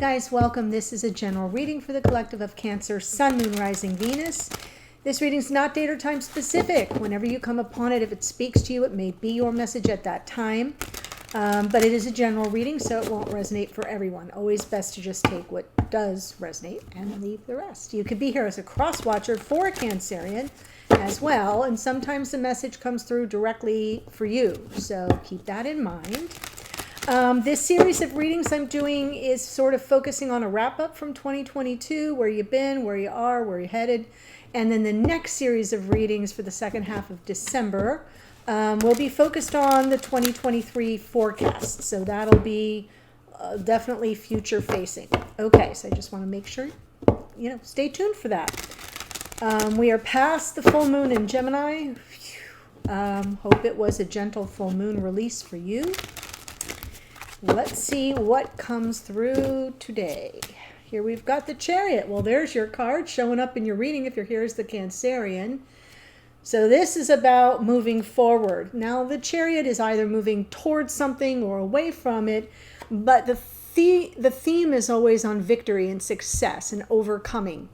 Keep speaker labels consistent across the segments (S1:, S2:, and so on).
S1: guys, welcome. This is a general reading for the collective of Cancer, Sun, Moon, Rising, Venus. This reading is not date or time specific. Whenever you come upon it, if it speaks to you, it may be your message at that time. But it is a general reading, so it won't resonate for everyone. Always best to just take what does resonate and leave the rest. You could be here as a cross watcher for a Cancerian as well, and sometimes the message comes through directly for you, so keep that in mind. This series of readings I'm doing is sort of focusing on a wrap-up from 2022, where you've been, where you are, where you're headed. And then the next series of readings for the second half of December will be focused on the 2023 forecast. So that'll be definitely future-facing. Okay, so I just want to make sure, stay tuned for that. We are past the full moon in Gemini. Hope it was a gentle full moon release for you. Let's see what comes through today. Here we've got the Chariot. Well, there's your card showing up in your reading if you're here as the Cancerian. So this is about moving forward. Now, the Chariot is either moving towards something or away from it, but the theme is always on victory and success and overcoming.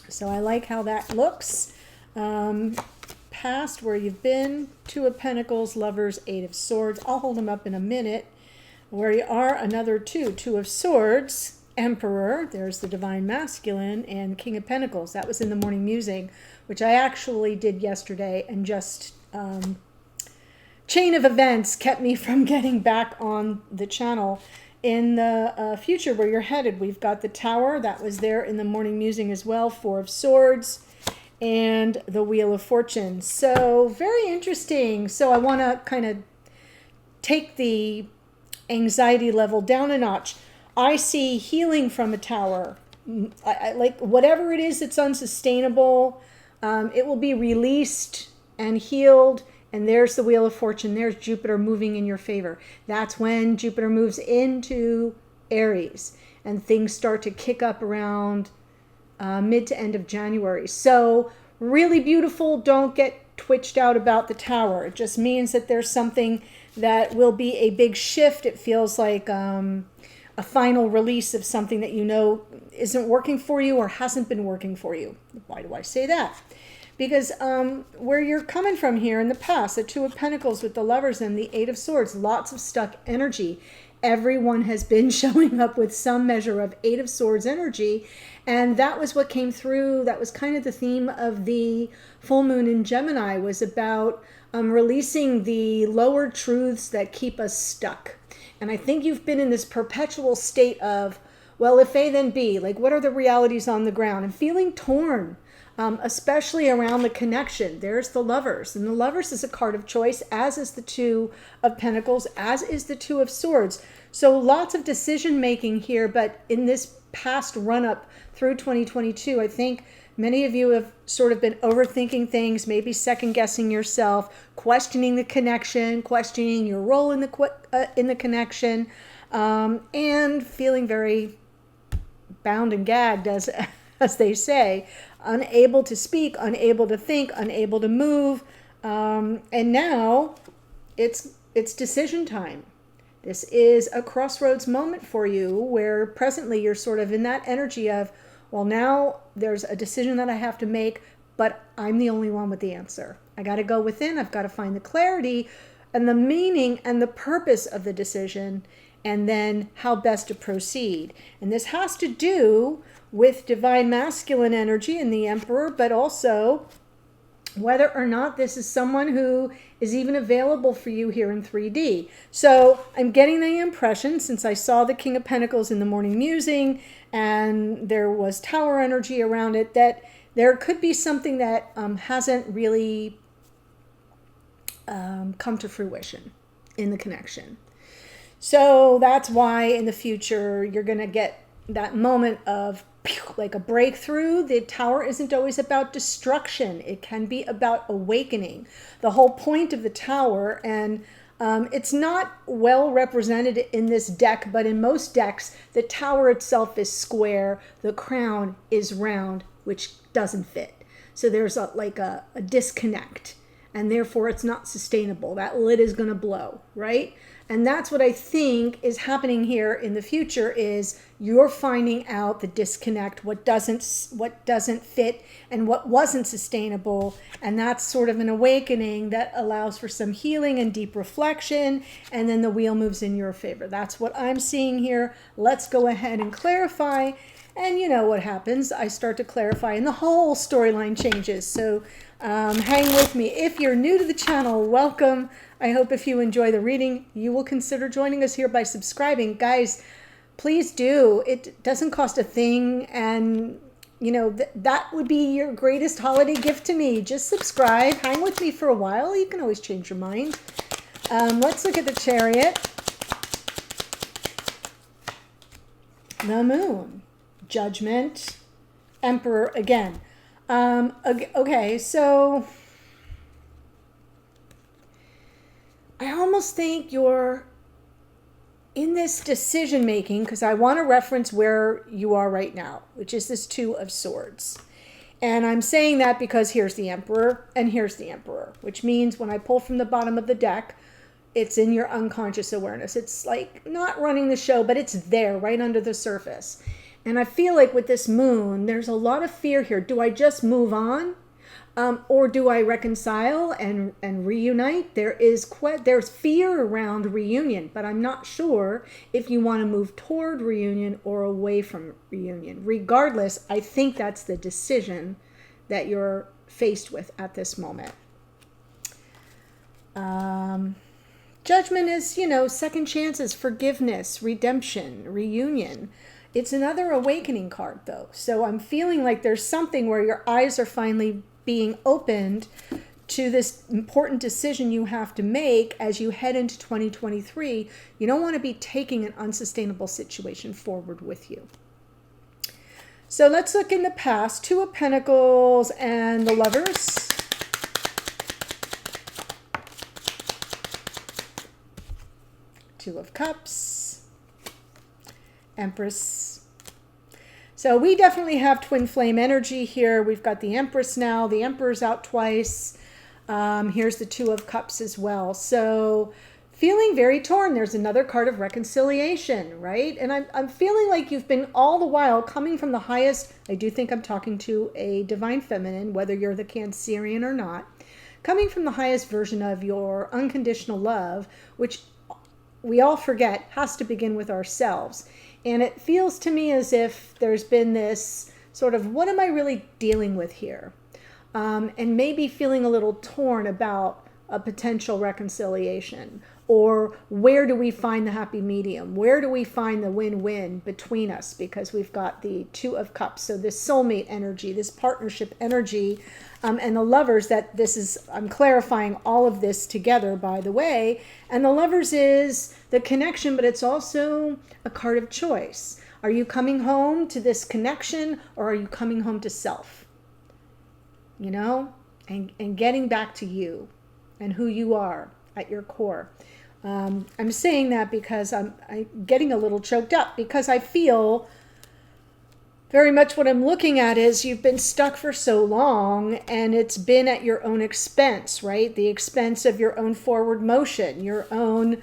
S1: So I like how that looks. Past where you've been, Two of Pentacles, Lovers, Eight of Swords. I'll hold them up in a minute. Where you are, another Two of Swords, Emperor, there's the Divine Masculine, and King of Pentacles. That was in the morning musing, which I actually did yesterday, and just chain of events kept me from getting back on the channel. In the future where you're headed, we've got the Tower, that was there in the morning musing as well, Four of Swords, and the Wheel of Fortune. So very interesting. So I want to kind of take the anxiety level down a notch. I see healing from a Tower. I like whatever it is that's unsustainable, it will be released and healed. And there's the Wheel of Fortune. There's Jupiter moving in your favor. That's when Jupiter moves into Aries and things start to kick up around mid to end of January. So really beautiful. Don't get twitched out about the Tower. It just means that there's something that will be a big shift. It feels like a final release of something that isn't working for you or hasn't been working for you. Why do I say that? Because where you're coming from here in the past, the Two of Pentacles with the Lovers and the Eight of Swords, lots of stuck energy. Everyone has been showing up with some measure of Eight of Swords energy. And that was what came through. That was kind of the theme of the full moon in Gemini, was about releasing the lower truths that keep us stuck. And I think you've been in this perpetual state of, well, if A, then B. Like, what are the realities on the ground? And feeling torn, especially around the connection. There's the Lovers. And the Lovers is a card of choice, as is the Two of Pentacles, as is the Two of Swords. So lots of decision making here. But in this past run-up through 2022, I think many of you have sort of been overthinking things, maybe second-guessing yourself, questioning the connection, questioning your role in the connection, and feeling very bound and gagged, as they say, unable to speak, unable to think, unable to move. And now it's decision time. This is a crossroads moment for you, where presently you're sort of in that energy of, well, now there's a decision that I have to make, but I'm the only one with the answer. I got to go within. I've got to find the clarity and the meaning and the purpose of the decision, and then how best to proceed. And this has to do with Divine Masculine energy and the Emperor, but also whether or not this is someone who is even available for you here in 3D. So I'm getting the impression, since I saw the King of Pentacles in the morning musing and there was Tower energy around it, that there could be something that hasn't really come to fruition in the connection. So that's why in the future you're going to get that moment of like a breakthrough. The Tower isn't always about destruction. It can be about awakening. The whole point of the Tower, and it's not well represented in this deck, but in most decks, the Tower itself is square. The crown is round, which doesn't fit. So there's a disconnect, and therefore it's not sustainable. That lid is going to blow, right? And that's what I think is happening here in the future is you're finding out the disconnect, what doesn't fit and what wasn't sustainable. And that's sort of an awakening that allows for some healing and deep reflection. And then the wheel moves in your favor. That's what I'm seeing here. Let's go ahead and clarify. And you know what happens. I start to clarify and the whole storyline changes. So hang with me. If you're new to the channel, welcome. I hope if you enjoy the reading, you will consider joining us here by subscribing. Guys, please do. It doesn't cost a thing. And, you know, that would be your greatest holiday gift to me. Just subscribe. Hang with me for a while. You can always change your mind. Let's look at the Chariot. The Moon. Judgment. Emperor again. Okay, so I almost think you're in this decision making because I want to reference where you are right now, which is this Two of Swords. And I'm saying that because here's the Emperor and here's the Emperor, which means when I pull from the bottom of the deck, it's in your unconscious awareness. It's like not running the show, but it's there right under the surface. And I feel like with this moon, there's a lot of fear here. Do I just move on? Or do I reconcile and reunite? There's fear around reunion, but I'm not sure if you want to move toward reunion or away from reunion. Regardless, I think that's the decision that you're faced with at this moment. Judgment is, you know, second chances, forgiveness, redemption, reunion. It's another awakening card, though. So I'm feeling like there's something where your eyes are finally being opened to this important decision you have to make as you head into 2023. You don't want to be taking an unsustainable situation forward with you. So let's look in the past. Two of Pentacles and the Lovers. Two of Cups. Empress. So we definitely have twin flame energy here. We've got the Empress now. The Emperor's out twice. Here's the Two of Cups as well. So feeling very torn. There's another card of reconciliation, right? And I'm feeling like you've been all the while coming from the highest. I do think I'm talking to a divine feminine, whether you're the Cancerian or not. Coming from the highest version of your unconditional love, which we all forget has to begin with ourselves. And it feels to me as if there's been this sort of, what am I really dealing with here? And maybe feeling a little torn about a potential reconciliation, or where do we find the happy medium? Where do we find the win-win between us? Because we've got the Two of Cups. So this soulmate energy, this partnership energy, and the Lovers, that this is, I'm clarifying all of this together, by the way. And the Lovers is the connection, but it's also a card of choice. Are you coming home to this connection, or are you coming home to self? You know, and getting back to you and who you are at your core. I'm saying that because I'm getting a little choked up, because I feel very much what I'm looking at is you've been stuck for so long, and it's been at your own expense, right? The expense of your own forward motion, your own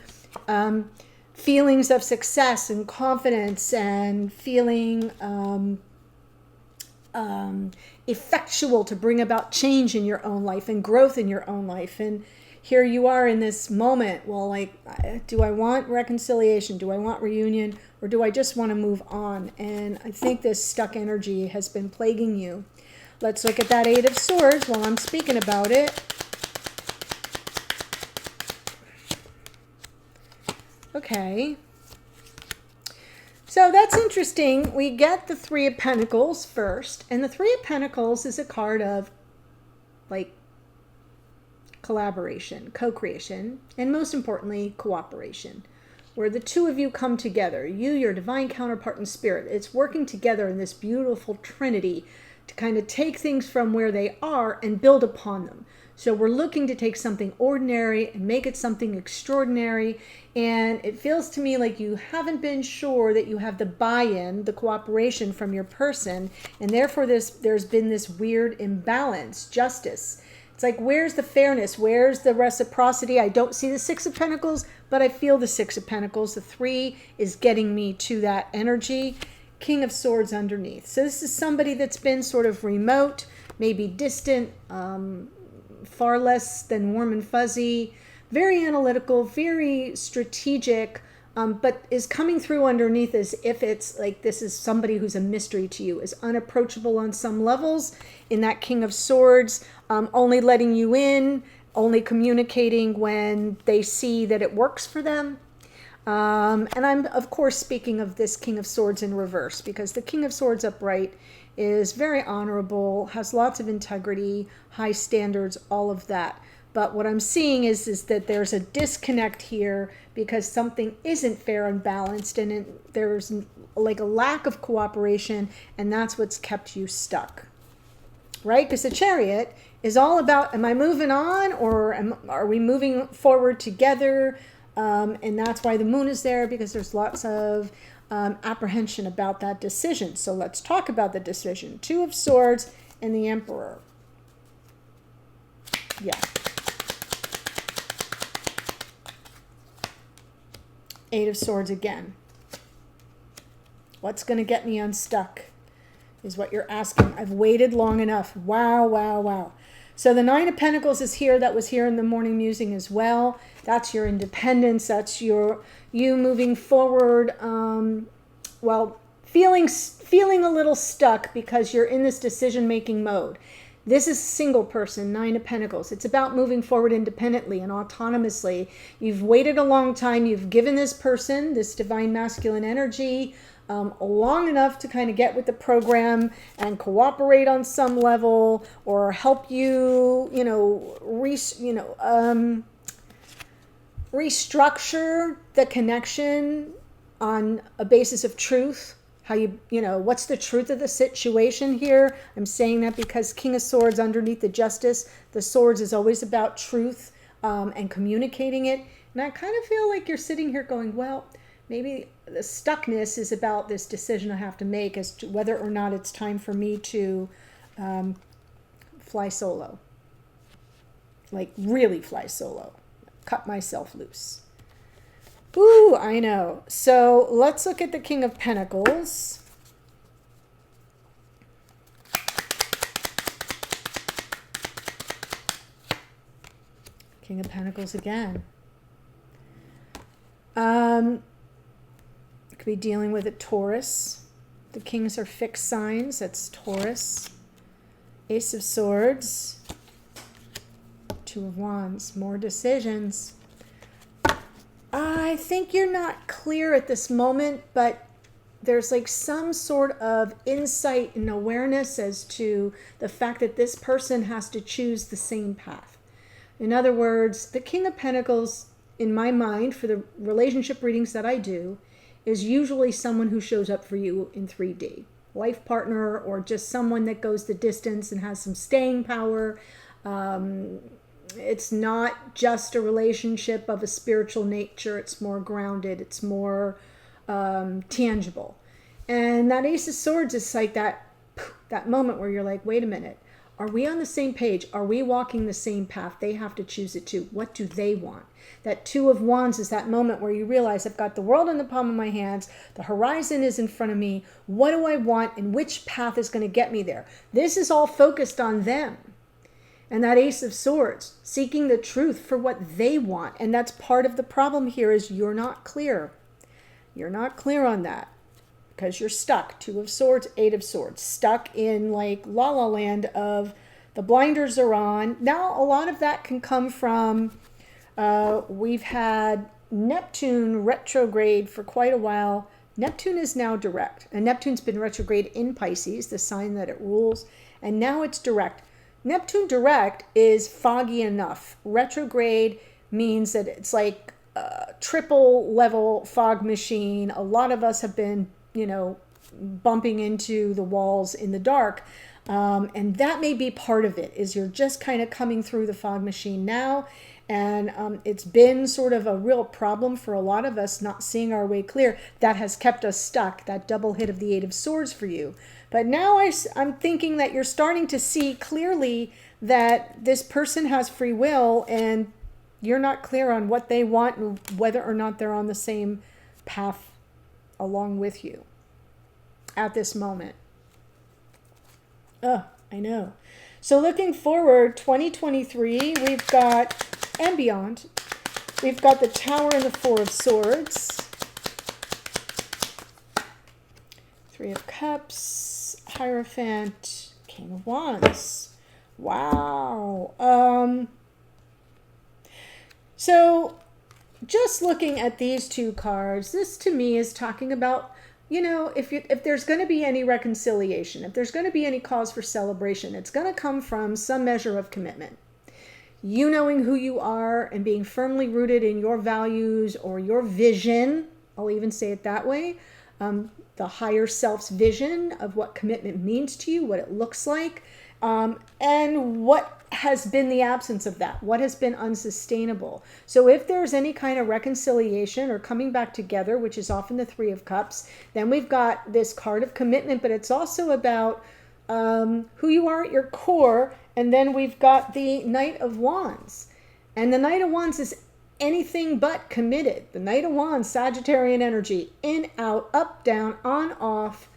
S1: feelings of success and confidence, and feeling effectual to bring about change in your own life and growth in your own life. And here you are in this moment. Well, like, do I want reconciliation? Do I want reunion? Or do I just want to move on? And I think this stuck energy has been plaguing you. Let's look at that Eight of Swords while I'm speaking about it. Okay. So that's interesting. We get the Three of Pentacles first. And the Three of Pentacles is a card of, like, collaboration, co-creation, and most importantly, cooperation, where the two of you come together, you, your divine counterpart in spirit. It's working together in this beautiful trinity to kind of take things from where they are and build upon them. So we're looking to take something ordinary and make it something extraordinary. And it feels to me like you haven't been sure that you have the buy-in, the cooperation from your person, and therefore there's been this weird imbalance, justice. It's like, where's the fairness? Where's the reciprocity? I don't see the Six of Pentacles, but I feel the Six of Pentacles. The 3 is getting me to that energy. King of Swords underneath. So this is somebody that's been sort of remote, maybe distant, far less than warm and fuzzy, very analytical, very strategic, but is coming through underneath as if it's like this is somebody who's a mystery to you, is unapproachable on some levels in that King of Swords, only letting you in, only communicating when they see that it works for them. And I'm, of course, speaking of this King of Swords in reverse, because the King of Swords upright is very honorable, has lots of integrity, high standards, all of that. But what I'm seeing is that there's a disconnect here because something isn't fair and balanced, and there's like a lack of cooperation, and that's what's kept you stuck, right? Because the Chariot is all about, am I moving on, or are we moving forward together? And that's why the Moon is there, because there's lots of apprehension about that decision. So let's talk about the decision. 2 of Swords and the Emperor. Yeah. 8 of Swords again. What's going to get me unstuck is what you're asking. I've waited long enough. Wow, wow, wow. So the 9 of Pentacles is here. That was here in the morning musing as well. That's your independence. That's you moving forward. Well, feeling a little stuck because you're in this decision-making mode. This is single person, 9 of Pentacles. It's about moving forward independently and autonomously. You've waited a long time. You've given this person, this divine masculine energy, long enough to kind of get with the program and cooperate on some level, or help you, restructure the connection on a basis of truth. How what's the truth of the situation here? I'm saying that because King of Swords underneath the Justice, the Swords is always about truth and communicating it. And I kind of feel like you're sitting here going, well, maybe the stuckness is about this decision I have to make as to whether or not it's time for me to fly solo. Like really fly solo. Cut myself loose. Ooh, I know. So let's look at the King of Pentacles. King of Pentacles again. Could be dealing with a Taurus. The kings are fixed signs. That's Taurus. Ace of Swords. 2 of Wands. More decisions. I think you're not clear at this moment, but there's like some sort of insight and awareness as to the fact that this person has to choose the same path. In other words, the King of Pentacles, in my mind, for the relationship readings that I do, is usually someone who shows up for you in 3D. Life partner, or just someone that goes the distance and has some staying power. It's not just a relationship of a spiritual nature. It's more grounded. It's more tangible. And that Ace of Swords is like that moment where you're like, wait a minute. Are we on the same page? Are we walking the same path? They have to choose it too. What do they want? That 2 of Wands is that moment where you realize I've got the world in the palm of my hands. The horizon is in front of me. What do I want? And which path is going to get me there? This is all focused on them. And that Ace of Swords, seeking the truth for what they want. And that's part of the problem here is you're not clear. You're not clear on that because you're stuck. 2 of Swords, 8 of Swords. Stuck in like la la land of the blinders are on. Now, a lot of that can come from, we've had Neptune retrograde for quite a while. Neptune is now direct. And Neptune's been retrograde in Pisces, the sign that it rules. And now it's direct. Neptune direct is foggy enough. Retrograde means that it's like a triple level fog machine. A lot of us have been, bumping into the walls in the dark. And that may be part of it, is you're just kind of coming through the fog machine now. And it's been sort of a real problem for a lot of us not seeing our way clear. That has kept us stuck, that double hit of the 8 of Swords for you. But now I'm thinking that you're starting to see clearly that this person has free will and You're not clear on what they want and whether or not they're on the same path along with you at this moment. Oh, I know. So looking forward, 2023, we've got, and beyond, we've got the Tower and the Four of Swords, Three of Cups, Hierophant, King of Wands. Wow. So just looking at these two cards, this to me is talking about, you know, if there's going to be any reconciliation, if there's going to be any cause for celebration, it's going to come from some measure of commitment. You knowing who you are and being firmly rooted in your values or your vision, I'll even say it that way, the higher self's vision of what commitment means to you, what it looks like, and what has been the absence of that, what has been unsustainable. So if there's any kind of reconciliation or coming back together, which is often the Three of Cups, then we've got this card of commitment, but it's also about who you are at your core. And then we've got the Knight of Wands. And the Knight of Wands is anything but committed. The Knight of Wands, Sagittarian energy, in, out, up, down, on, off,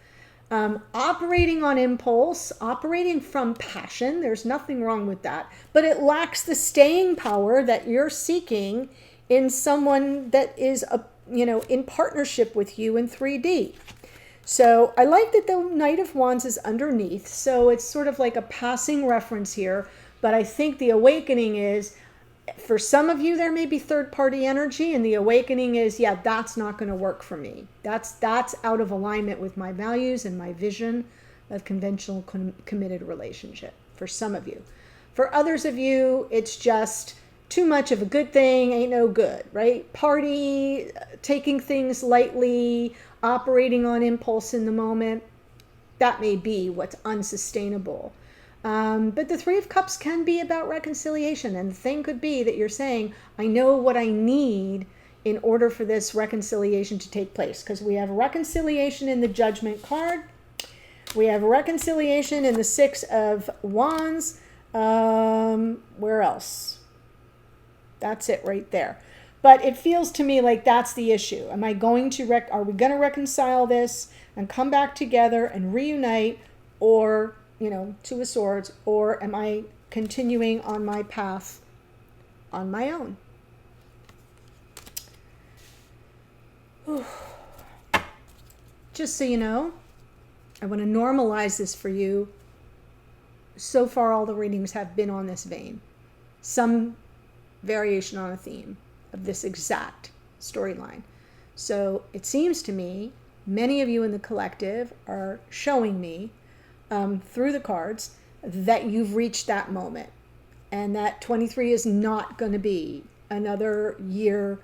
S1: operating on impulse, operating from passion. There's nothing wrong with that. But it lacks the staying power that you're seeking in someone that is, in partnership with you in 3D. So I like that the Knight of Wands is underneath. So it's sort of like a passing reference here. But I think the awakening is, for some of you, there may be third-party energy, and the awakening is, yeah, that's not going to work for me. That's out of alignment with my values and my vision of conventional committed relationship, for some of you. For others of you, it's just too much of a good thing, ain't no good, right? Party, taking things lightly, operating on impulse in the moment. That may be what's unsustainable. But the Three of Cups can be about reconciliation. And the thing could be that you're saying, I know what I need in order for this reconciliation to take place. Because we have reconciliation in the Judgment card. We have reconciliation in the Six of Wands. Where else? That's it right there. But it feels to me like that's the issue. Am I going to, are we going to reconcile this and come back together and reunite, or, Two of Swords, or am I continuing on my path on my own? Whew. Just so you know, I want to normalize this for you. So far, all the readings have been on this vein. Some variation on a theme of this exact storyline. So it seems to me, many of you in the collective are showing me through the cards that you've reached that moment, and that 23 is not going to be another year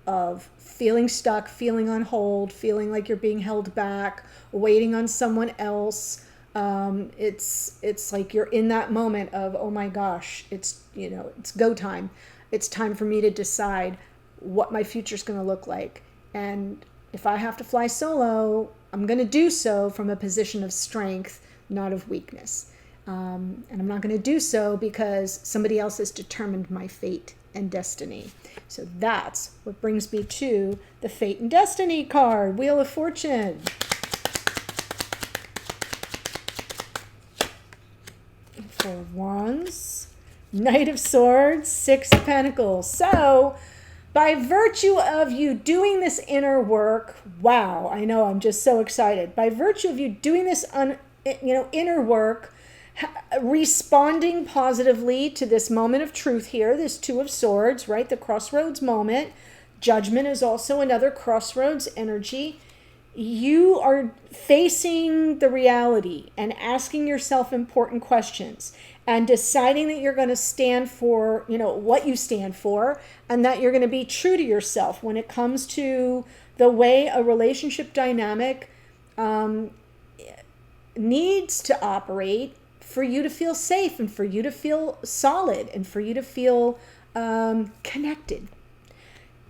S1: of feeling stuck, feeling on hold, feeling like you're being held back, waiting on someone else. It's like you're in that moment of, oh my gosh, it's go time. It's time for me to decide what my future's going to look like. And if I have to fly solo, I'm going to do so from a position of strength, not of weakness. And I'm not going to do so because somebody else has determined my fate and destiny. So that's what brings me to the Fate and Destiny card, Wheel of Fortune. Four of Wands, Knight of Swords, Six of Pentacles. So by virtue of you doing this inner work, wow, I know, I'm just so excited. By virtue of you doing this inner work, responding positively to this moment of truth here, this Two of Swords, right? The Crossroads moment. Judgment is also another Crossroads energy. You are facing the reality and asking yourself important questions and deciding that you're going to stand for, what you stand for, and that you're going to be true to yourself when it comes to the way a relationship dynamic needs to operate for you to feel safe and for you to feel solid and for you to feel connected.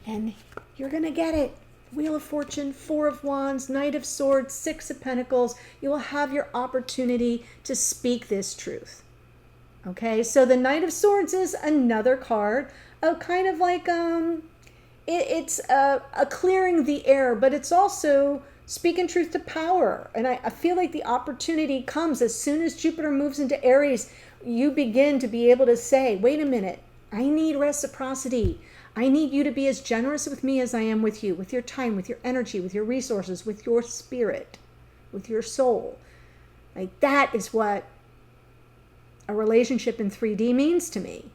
S1: And you're going to get it. Wheel of Fortune, Four of Wands, Knight of Swords, Six of Pentacles. You will have your opportunity to speak this truth. Okay, so the Knight of Swords is another card of kind of like it's a clearing the air, but it's also speaking truth to power. And I feel like the opportunity comes as soon as Jupiter moves into Aries. You begin to be able to say, wait a minute, I need reciprocity. I need you to be as generous with me as I am with you, with your time, with your energy, with your resources, with your spirit, with your soul. Like that is what a relationship in 3D means to me,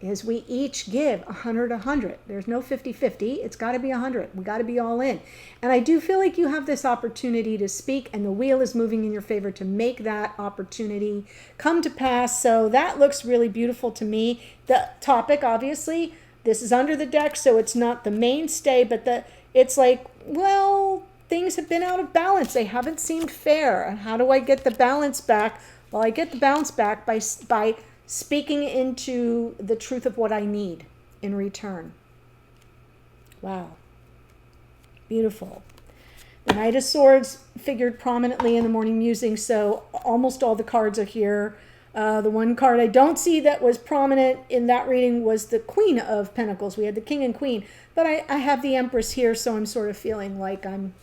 S1: is we each give 100. There's no 50-50. It's got to be 100. We got to be all in. And I do feel like you have this opportunity to speak, and the wheel is moving in your favor to make that opportunity come to pass. So that looks really beautiful to me. The topic, obviously, this is under the deck, so it's not the mainstay, but it's like, well, things have been out of balance. They haven't seemed fair. And how do I get the balance back? Well, I get the balance back by speaking into the truth of what I need in return. Wow. Beautiful. The Knight of Swords figured prominently in the morning musing, so almost all the cards are here. The one card I don't see that was prominent in that reading was the Queen of Pentacles. We had the King and Queen, but I have the Empress here, so I'm sort of feeling like I'm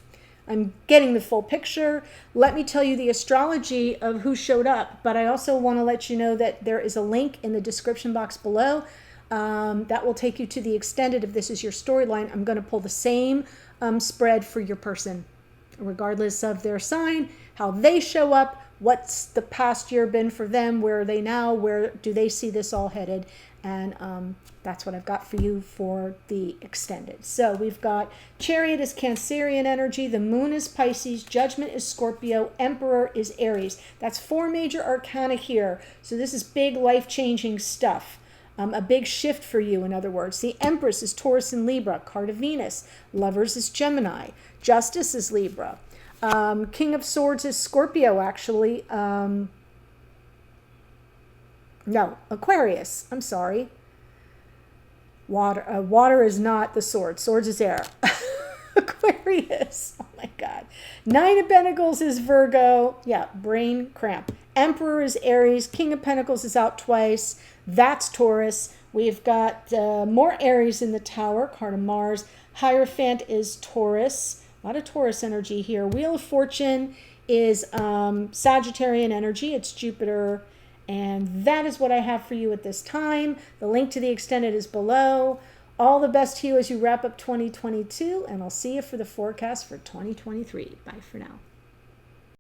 S1: getting the full picture. Let me tell you the astrology of who showed up, but I also want to let you know that there is a link in the description box below that will take you to the extended. If this is your storyline, I'm going to pull the same spread for your person, regardless of their sign, how they show up, what's the past year been for them, where are they now, where do they see this all headed, and that's what I've got for you for the extended. So we've got Chariot is Cancerian energy, the Moon is Pisces, Judgment is Scorpio, Emperor is Aries. That's 4 major arcana here. So this is big life-changing stuff. A big shift for you, in other words. The Empress is Taurus and Libra, card of Venus. Lovers is Gemini. Justice is Libra. King of Swords is Scorpio, actually. No, Aquarius. I'm sorry. Water is not the sword. Swords is air. Aquarius. Oh my God. Nine of Pentacles is Virgo. Yeah, brain cramp. Emperor is Aries. King of Pentacles is out twice. That's Taurus. We've got more Aries in the tower. Card of Mars. Hierophant is Taurus. A lot of Taurus energy here. Wheel of Fortune is Sagittarian energy. It's Jupiter. And that is what I have for you at this time. The link to the extended is below. All the best to you as you wrap up 2022, and I'll see you for the forecast for 2023. Bye for now.